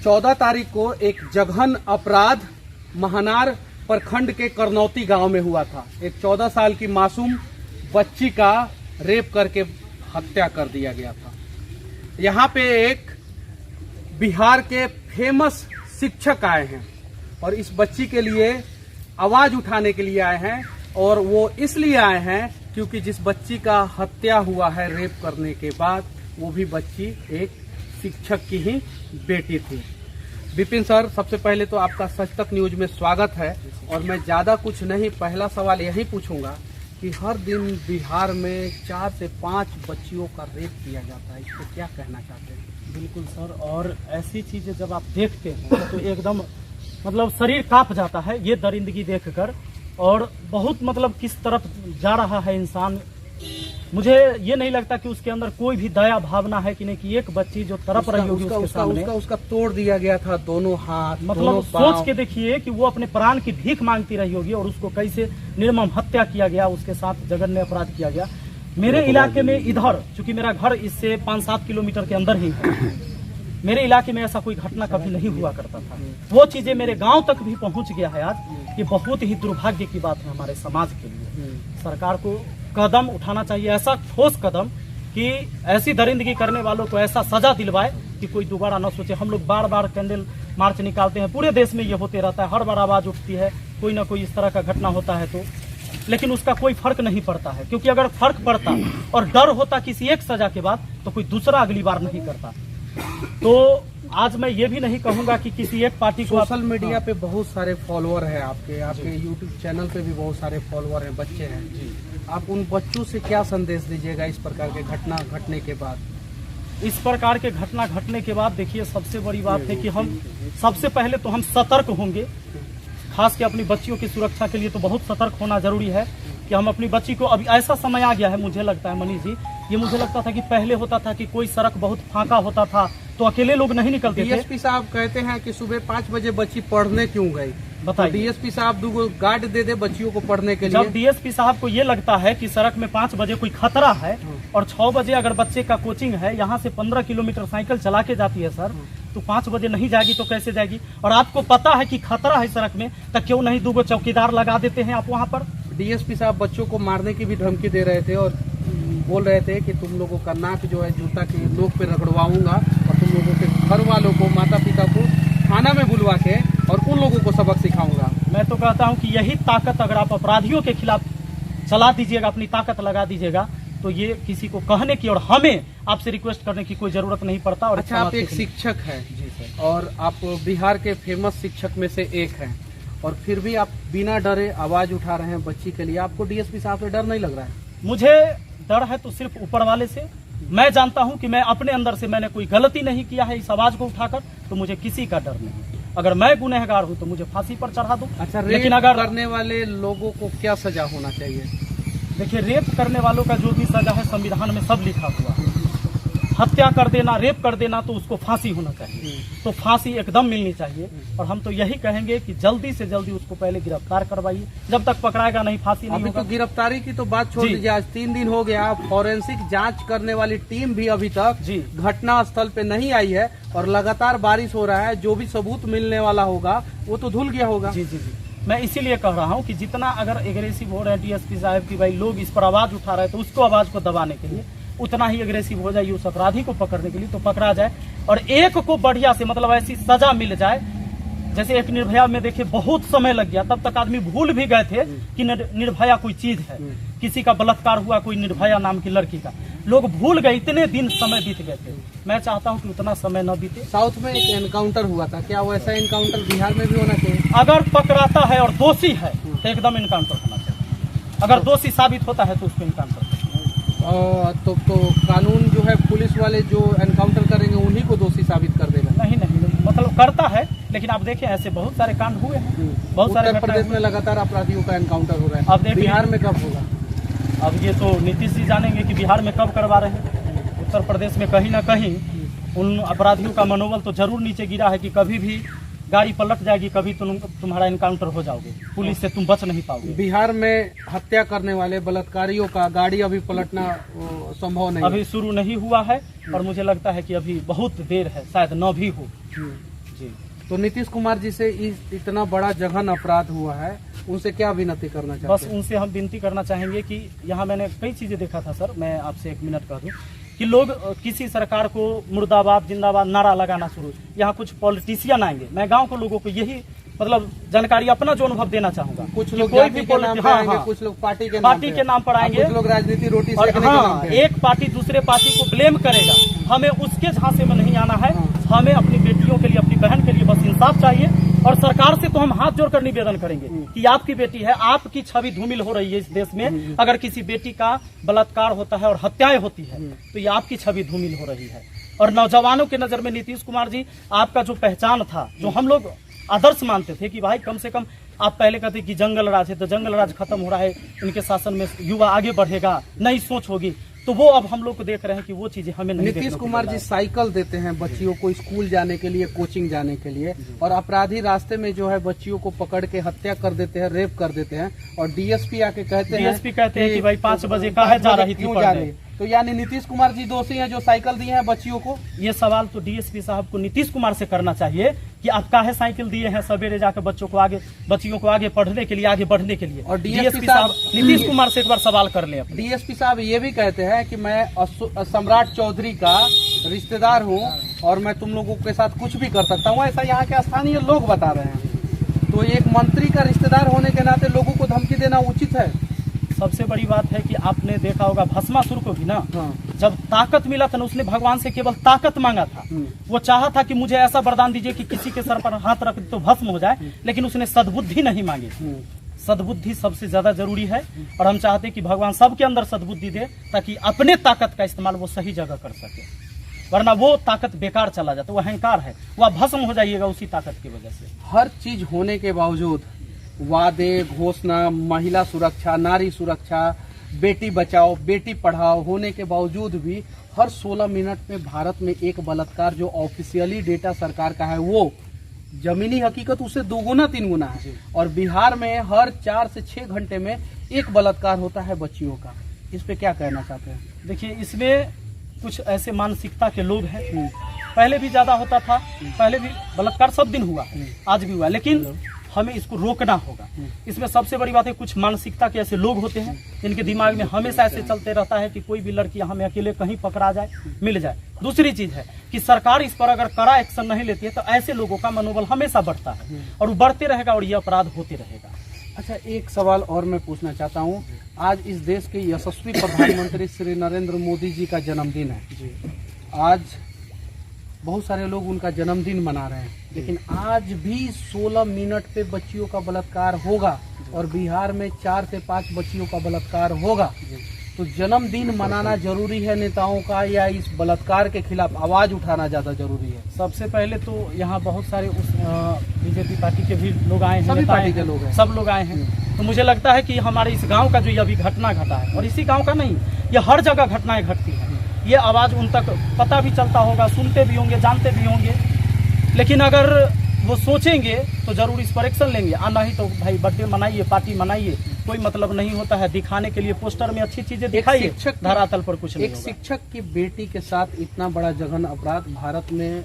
14 तारीख को एक जघन अपराध महनार प्रखंड के करनौती गांव में हुआ था। एक 14 साल की मासूम बच्ची का रेप करके हत्या कर दिया गया था। यहाँ पे एक बिहार के फेमस शिक्षक आए हैं और इस बच्ची के लिए आवाज उठाने के लिए आए हैं, और वो इसलिए आए हैं क्योंकि जिस बच्ची का हत्या हुआ है रेप करने के बाद, वो भी बच्ची एक शिक्षक की ही बेटी थी। विपिन सर, सबसे पहले तो आपका सच तक न्यूज में स्वागत है। और मैं ज्यादा कुछ नहीं, पहला सवाल यही पूछूंगा कि हर दिन बिहार में 4 से 5 बच्चियों का रेप किया जाता है, इसको क्या कहना चाहते हैं? बिल्कुल सर, और ऐसी चीजें जब आप देखते हैं तो एकदम मतलब शरीर कांप जाता है ये दरिंदगी देखकर। और बहुत मतलब किस तरफ जा रहा है इंसान, मुझे ये नहीं लगता कि उसके अंदर कोई भी दया भावना है कि नहीं, कि एक बच्ची जो तड़प रही होगी उसके सामने। उसका तोड़ दिया गया था दोनों हाथ, मतलब सोच के देखिए कि वो अपने प्राण की भीख मांगती रही होगी और उसको कैसे निर्मम हत्या किया गया, उसके साथ जघन्य अपराध किया गया। मेरे इलाके में इधर, चूंकि मेरा घर इससे 5-7 किलोमीटर के अंदर ही है, मेरे इलाके में ऐसा कोई घटना कभी नहीं हुआ करता था। वो चीजें मेरे गांव तक भी पहुंच गया है आज। ये बहुत ही दुर्भाग्य की बात है हमारे समाज के लिए। सरकार को कदम उठाना चाहिए, ऐसा ठोस कदम कि ऐसी दरिंदगी करने वालों को ऐसा सजा दिलवाए कि कोई दोबारा न सोचे। हम लोग बार बार कैंडल मार्च निकालते हैं, पूरे देश में ये होते रहता है, हर बार आवाज उठती है, कोई ना कोई इस तरह का घटना होता है तो, लेकिन उसका कोई फर्क नहीं पड़ता है। क्योंकि अगर फर्क पड़ता और डर होता किसी एक सजा के बाद, तो कोई दूसरा अगली बार नहीं करता। तो आज मैं ये भी नहीं कहूंगा कि किसी एक पार्टी को। सोशल मीडिया पे बहुत सारे फॉलोअर हैं आपके यूट्यूब चैनल पे भी बहुत सारे फॉलोअर हैं, बच्चे हैं जी। आप उन बच्चों से क्या संदेश दीजिएगा इस प्रकार के घटना घटने के बाद? इस प्रकार के घटना घटने के बाद देखिए, सबसे बड़ी बात है कि हम सबसे पहले तो हम सतर्क होंगे। खास के अपनी बच्चियों की सुरक्षा के लिए तो बहुत सतर्क होना जरूरी है कि हम अपनी बच्ची को, अभी ऐसा समय आ गया है, मुझे लगता है मनीष जी, ये मुझे लगता था कि पहले होता था कि कोई सड़क बहुत फांका होता था तो अकेले लोग नहीं निकलते थे। डीएसपी साहब कहते हैं कि सुबह 5 बजे बच्ची पढ़ने क्यों गई? बताइए। तो डीएसपी साहब 2 गार्ड दे दे बच्चियों को पढ़ने के लिए। जब डीएसपी साहब को ये लगता है कि सड़क में 5 बजे कोई खतरा है और 6 बजे अगर बच्चे का कोचिंग है, यहाँ से 15 किलोमीटर साइकिल चला के जाती है सर, तो 5 बजे नहीं जाएगी तो कैसे जाएगी? और आपको पता है कि खतरा है सड़क में, तो क्यों नहीं 2 चौकीदार लगा देते हैं आप वहाँ पर? डीएसपी साहब बच्चों को मारने की भी धमकी दे रहे थे और बोल रहे थे कि तुम लोगों का नाक जो है जूता के नोक पे रगड़वाऊंगा और तुम लोगों के घर वालों को, माता पिता को थाना में बुलवा के और उन लोगों को सबक सिखाऊंगा। मैं तो कहता हूं कि यही ताकत अगर आप अपराधियों के खिलाफ चला दीजिएगा, अपनी ताकत लगा दीजिएगा, तो ये किसी को कहने की और हमें आपसे रिक्वेस्ट करने की कोई जरूरत नहीं पड़ता। और अच्छा, आप एक शिक्षक हैं जी सर, और आप बिहार के फेमस शिक्षक में से एक हैं, और फिर भी आप बिना डरे आवाज उठा रहे हैं बच्ची के लिए। आपको डीएसपी साहब से डर नहीं लग रहा है? मुझे डर है तो सिर्फ ऊपर वाले से। मैं जानता हूं कि मैं अपने अंदर से मैंने कोई गलती नहीं किया है इस आवाज को उठाकर, तो मुझे किसी का डर नहीं। अगर मैं गुनहगार हूं तो मुझे फांसी पर चढ़ा दो। अच्छा, लेकिन अगर करने वाले लोगों को क्या सजा होना चाहिए? देखिए, रेप करने वालों का जो भी सजा है संविधान में सब लिखा हुआ है। हत्या कर देना, रेप कर देना, तो उसको फांसी होना चाहिए, तो फांसी एकदम मिलनी चाहिए। और हम तो यही कहेंगे कि जल्दी से जल्दी उसको पहले गिरफ्तार करवाइए, जब तक पकड़ाएगा नहीं फांसी नहीं होगा। तो गिरफ्तारी की तो बात छोड़ दीजिए, आज 3 दिन हो गया, फॉरेंसिक जांच करने वाली टीम भी अभी तक घटना स्थल पे नहीं आई है, और लगातार बारिश हो रहा है, जो भी सबूत मिलने वाला होगा वो तो धुल गया होगा। जी जी जी, मैं इसीलिए कह रहा हूँ कि जितना अगर एग्रेसिव हो रहे हैं डीएसपी साहब की, भाई लोग इस पर आवाज उठा रहे हैं, तो उसको आवाज को दबाने के लिए उतना ही एग्रेसिव हो जाए उस अपराधी को पकड़ने के लिए, तो पकड़ा जाए। और एक को बढ़िया से मतलब ऐसी सजा मिल जाए, जैसे एक निर्भया में देखिए बहुत समय लग गया, तब तक आदमी भूल भी गए थे कि निर्भया कोई चीज है। किसी का बलात्कार हुआ, कोई निर्भया नाम की लड़की का, लोग भूल गए, इतने दिन समय बीत गए थे। मैं चाहता हूं कि उतना समय न बीते। साउथ में एक एनकाउंटर हुआ था, क्या वैसा एनकाउंटर बिहार में भी होना चाहिए? अगर पकड़ाता है और दोषी है तो एकदम एनकाउंटर होना चाहिए। अगर दोषी साबित होता है तो उसको एनकाउंटर। तो कानून जो है, पुलिस वाले जो एनकाउंटर करेंगे उन्हीं को दोषी साबित कर देगा? नहीं, मतलब करता है, लेकिन आप देखें ऐसे बहुत सारे कांड हुए हैं, बहुत सारे। उत्तर प्रदेश में लगातार अपराधियों का एनकाउंटर हो रहा है, अब देखिए बिहार में कब होगा? अब ये तो नीतीश जी जानेंगे कि बिहार में कब करवा रहे हैं। उत्तर प्रदेश में कहीं ना कहीं उन अपराधियों का मनोबल तो जरूर नीचे गिरा है कि कभी भी गाड़ी पलट जाएगी, कभी तुम्हारा एनकाउंटर हो जाओगे, पुलिस से तुम बच नहीं पाओगे। बिहार में हत्या करने वाले बलात्कारियों का गाड़ी अभी पलटना संभव नहीं, अभी शुरू नहीं हुआ है, और मुझे लगता है कि अभी बहुत देर है, शायद न भी हो। जी। तो नीतीश कुमार जी से इतना बड़ा जघन अपराध हुआ है, उनसे क्या विनती करना चाहते बस हैं? उनसे हम विनती करना चाहेंगे कि यहाँ मैंने कई चीजें देखा था सर, मैं आपसे 1 मिनट कह दूं कि लोग किसी सरकार को मुर्दाबाद जिंदाबाद नारा लगाना शुरू, यहाँ कुछ पॉलिटिशियन आएंगे, मैं गांव के लोगों को यही मतलब जानकारी अपना जो अनुभव देना चाहूंगा। कुछ कि लोग कोई जाति भी के नाम पे हाँ, आएंगे, हाँ, कुछ लोग पार्टी के नाम पर आएंगे, कुछ लोग राजनीति रोटी और सेकने के नाम हाँ, पे। एक पार्टी दूसरे पार्टी को ब्लेम करेगा, हमें उसके झांसे में नहीं आना है। हमें अपनी बेटियों के लिए, अपनी बहन के लिए बस इंसाफ चाहिए। और सरकार से तो हम हाथ जोड़कर निवेदन करेंगे कि आपकी बेटी है, आपकी छवि धूमिल हो रही है इस देश में। अगर किसी बेटी का बलात्कार होता है और हत्याएं होती है तो ये आपकी छवि धूमिल हो रही है। और नौजवानों की नजर में नीतीश कुमार जी, आपका जो पहचान था, जो हम लोग आदर्श मानते थे कि भाई कम से कम आप पहले कहते कि जंगल राज है, तो जंगल राज खत्म हो रहा है, इनके शासन में युवा आगे बढ़ेगा, नई सोच होगी, तो वो अब हम लोग को देख रहे हैं कि वो चीजें हमें नहीं। नीतीश कुमार जी साइकिल देते हैं बच्चियों को स्कूल जाने के लिए, कोचिंग जाने के लिए, और अपराधी रास्ते में जो है बच्चियों को पकड़ के हत्या कर देते हैं, रेप कर देते हैं। और डीएसपी आके कहते हैं कि भाई 5 बजे का है, जा रही थी पढ़ने। तो यानी नीतीश कुमार जी दोषी हैं जो साइकिल दिए हैं बच्चियों को? ये सवाल तो डीएसपी साहब को नीतीश कुमार से करना चाहिए कि आप काहे साइकिल दिए हैं सवेरे जाकर बच्चियों को आगे पढ़ने के लिए, आगे बढ़ने के लिए। और डीएसपी साहब नीतीश कुमार से एक बार सवाल कर ले। डीएसपी साहब ये भी कहते हैं कि मैं सम्राट चौधरी का रिश्तेदार हूँ और मैं तुम लोगों के साथ कुछ भी कर सकता हूँ, ऐसा यहाँ के स्थानीय लोग बता रहे हैं। तो एक मंत्री का रिश्तेदार होने के नाते लोगों को धमकी देना उचित है? सबसे बड़ी बात है कि आपने देखा होगा भस्मासुर को भी ना, जब ताकत मिला था ना, उसने भगवान से केवल ताकत मांगा था। वो चाहा था कि मुझे ऐसा वरदान दीजिए कि किसी के सर पर हाथ रख तो भस्म हो जाए, लेकिन उसने सद्बुद्धि नहीं मांगी। सद्बुद्धि सबसे ज्यादा जरूरी है और हम चाहते हैं कि भगवान सबके अंदर सद्बुद्धि दे ताकि अपने ताकत का इस्तेमाल वो सही जगह कर सके, वरना वो ताकत बेकार चला जाता, वो अहंकार है, वो भस्म हो जाइएगा उसी ताकत की वजह से। हर चीज होने के बावजूद, वादे घोषणा, महिला सुरक्षा, नारी सुरक्षा, बेटी बचाओ बेटी पढ़ाओ होने के बावजूद भी हर 16 मिनट में भारत में एक बलात्कार, जो ऑफिशियली डेटा सरकार का है, वो जमीनी हकीकत उससे 2 गुना 3 गुना है। और बिहार में हर 4 से 6 घंटे में एक बलात्कार होता है बच्चियों का। इस पे क्या कहना चाहते हैं? देखिए, इसमें कुछ ऐसे मानसिकता के लोग हैं, पहले भी ज्यादा होता था, पहले भी बलात्कार सब दिन हुआ है, आज भी हुआ, लेकिन हमें इसको रोकना होगा। इसमें सबसे बड़ी बात है, कुछ मानसिकता के ऐसे लोग होते हैं जिनके दिमाग में हमेशा ऐसे चलते रहता है कि कोई भी लड़की हमें अकेले कहीं पकड़ा जाए, मिल जाए। दूसरी चीज है कि सरकार इस पर अगर कड़ा एक्शन नहीं लेती है तो ऐसे लोगों का मनोबल हमेशा बढ़ता है और वो बढ़ते रहेगा और ये अपराध होते रहेगा। अच्छा, एक सवाल और मैं पूछना चाहता हूँ। आज इस देश के यशस्वी प्रधानमंत्री श्री नरेंद्र मोदी जी का जन्मदिन है। आज बहुत सारे लोग उनका जन्मदिन मना रहे हैं, लेकिन आज भी 16 मिनट पे बच्चियों का बलात्कार होगा और बिहार में 4 से 5 बच्चियों का बलात्कार होगा। तो जन्मदिन मनाना जरूरी है नेताओं का, या इस बलात्कार के खिलाफ आवाज उठाना ज्यादा जरूरी है? सबसे पहले तो यहाँ बहुत सारे उस बीजेपी पार्टी के भी लोग आए हैं, सभी पार्टी के लोग हैं, सब लोग आए हैं। तो मुझे लगता है कि हमारे इस गांव का जो ये अभी घटना घटा है, और इसी गांव का नहीं, ये हर जगह घटनाएं घटती है, ये आवाज उन तक पता भी चलता होगा, सुनते भी होंगे, जानते भी होंगे, लेकिन अगर वो सोचेंगे तो जरूर इस पर एक्शन लेंगे। नहीं तो भाई बर्थडे मनाइए, पार्टी मनाइए, कोई मतलब नहीं होता है। दिखाने के लिए पोस्टर में अच्छी चीजें दिखाइए, धरातल पर कुछ नहीं। एक शिक्षक की बेटी के साथ इतना बड़ा जघन अपराध भारत में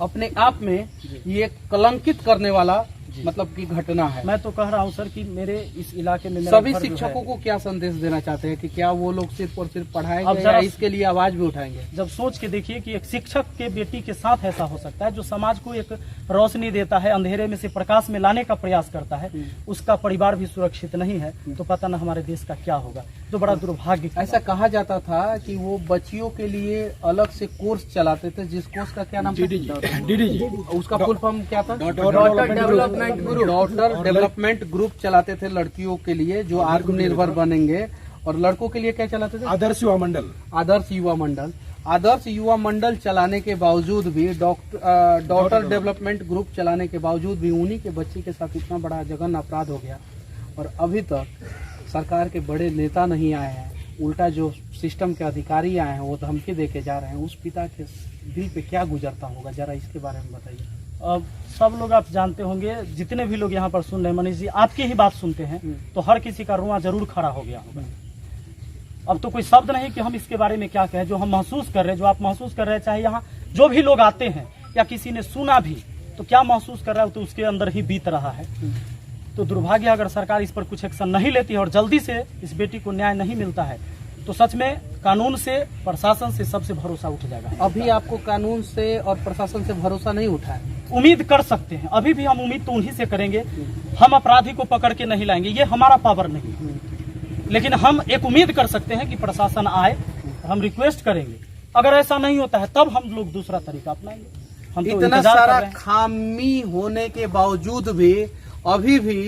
अपने आप में ये कलंकित करने वाला मतलब की घटना है। मैं तो कह रहा हूँ सर कि मेरे इस इलाके में सभी शिक्षकों को क्या संदेश देना चाहते हैं कि क्या वो लोग सिर्फ और सिर्फ पढ़ाएंगे या इसके लिए आवाज भी उठाएंगे? जब सोच के देखिए कि एक शिक्षक के बेटी के साथ ऐसा हो सकता है, जो समाज को एक रोशनी देता है, अंधेरे में से प्रकाश में लाने का प्रयास करता है, उसका परिवार भी सुरक्षित नहीं है, तो पता न हमारे देश का क्या होगा। तो बड़ा दुर्भाग्य। ऐसा कहा जाता था कि वो बच्चियों के लिए अलग से कोर्स चलाते थे, जिस कोर्स का क्या नाम? DDG। उसका फुल फॉर्म क्या था? डॉटर डेवलपमेंट ग्रुप चलाते थे लड़कियों के लिए जो आत्मनिर्भर बनेंगे, और लड़कों के लिए क्या चलाते थे? आदर्श युवा मंडल। आदर्श युवा मंडल। आदर्श युवा मंडल चलाने के बावजूद भी, डॉटर डेवलपमेंट ग्रुप चलाने के बावजूद भी उन्हीं के बच्चे के साथ इतना बड़ा जघन्य अपराध हो गया, और अभी तक सरकार के बड़े नेता नहीं आए हैं। उल्टा जो सिस्टम के अधिकारी आए हैं वो धमकी देके जा रहे हैं। उस पिता के दिल पे क्या गुजरता होगा, जरा इसके बारे में बताइए। अब सब लोग आप जानते होंगे, जितने भी लोग यहाँ पर सुन रहे हैं, मनीष जी आपकी ही बात सुनते हैं तो हर किसी का रुआ जरूर खड़ा हो गया होगा। अब तो कोई शब्द नहीं कि हम इसके बारे में क्या कहें। जो हम महसूस कर रहे हैं, जो आप महसूस कर रहे हैं, चाहे यहाँ जो भी लोग आते हैं या किसी ने सुना भी, तो क्या महसूस कर रहा है तो उसके अंदर ही बीत रहा है। तो दुर्भाग्य अगर सरकार इस पर कुछ एक्शन नहीं लेती है और जल्दी से इस बेटी को न्याय नहीं मिलता है तो सच में कानून से, प्रशासन से सबसे भरोसा उठ जाएगा। अभी आपको कानून से और प्रशासन से भरोसा नहीं उठा है? उम्मीद कर सकते हैं, अभी भी हम उम्मीद तो उन्हीं से करेंगे। हम अपराधी को पकड़ के नहीं लाएंगे, ये हमारा पावर नहीं है, लेकिन हम एक उम्मीद कर सकते हैं कि प्रशासन आए। हम रिक्वेस्ट करेंगे, अगर ऐसा नहीं होता है तब हम लोग दूसरा तरीका अपनाएंगे। हम तो इतना सारा खामी होने के बावजूद भी अभी भी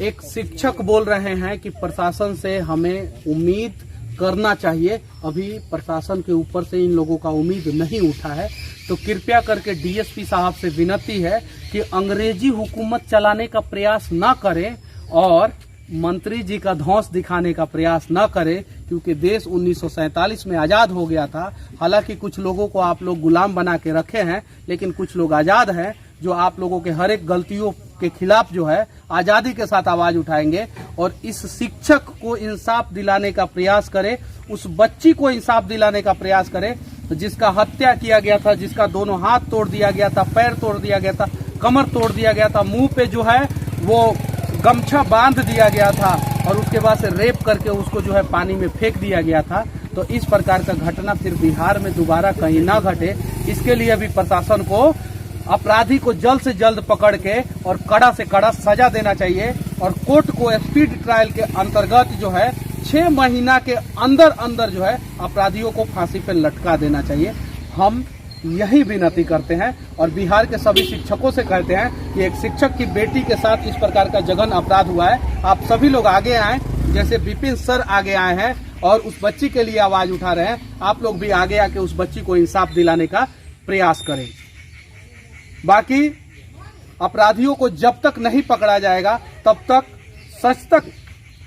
एक शिक्षक बोल रहे हैं कि प्रशासन से हमें उम्मीद करना चाहिए। अभी प्रशासन के ऊपर से इन लोगों का उम्मीद नहीं उठा है। तो कृपया करके डीएसपी साहब से विनती है कि अंग्रेजी हुकूमत चलाने का प्रयास न करें और मंत्री जी का धौंस दिखाने का प्रयास न करें, क्योंकि देश 1947 में आजाद हो गया था। हालांकि कुछ लोगों को आप लोग गुलाम बना के रखे हैं, लेकिन कुछ लोग आजाद हैं जो आप लोगों के हर एक गलतियों के खिलाफ जो है आजादी के साथ आवाज उठाएंगे और इस शिक्षक को इंसाफ दिलाने का प्रयास करे, उस बच्ची को इंसाफ दिलाने का प्रयास करे जिसका हत्या किया गया था, जिसका दोनों हाथ तोड़ दिया गया था, पैर तोड़ दिया गया था, कमर तोड़ दिया गया था, मुंह पे जो है वो गमछा बांध दिया गया था और उसके बाद से रेप करके उसको जो है पानी में फेंक दिया गया था। तो इस प्रकार का घटना फिर बिहार में दोबारा कहीं ना घटे, इसके लिए भी प्रशासन को अपराधी को जल्द से जल्द पकड़ के और कड़ा से कड़ा सजा देना चाहिए और कोर्ट को स्पीड ट्रायल के अंतर्गत जो है 6 महीना के अंदर अंदर जो है अपराधियों को फांसी पे लटका देना चाहिए। हम यही विनती करते हैं और बिहार के सभी शिक्षकों से कहते हैं कि एक शिक्षक की बेटी के साथ इस प्रकार का जघन्य अपराध हुआ है। आप सभी लोग आगे आए, जैसे विपिन सर आगे आए हैं और उस बच्ची के लिए आवाज उठा रहे हैं, आप लोग भी आगे आके उस बच्ची को इंसाफ दिलाने का प्रयास करें। बाकी अपराधियों को जब तक नहीं पकड़ा जाएगा तब तक सच तक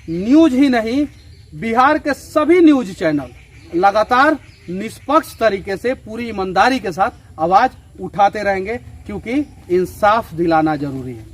न्यूज ही नहीं, बिहार के सभी न्यूज चैनल लगातार निष्पक्ष तरीके से पूरी ईमानदारी के साथ आवाज उठाते रहेंगे, क्योंकि इंसाफ दिलाना जरूरी है।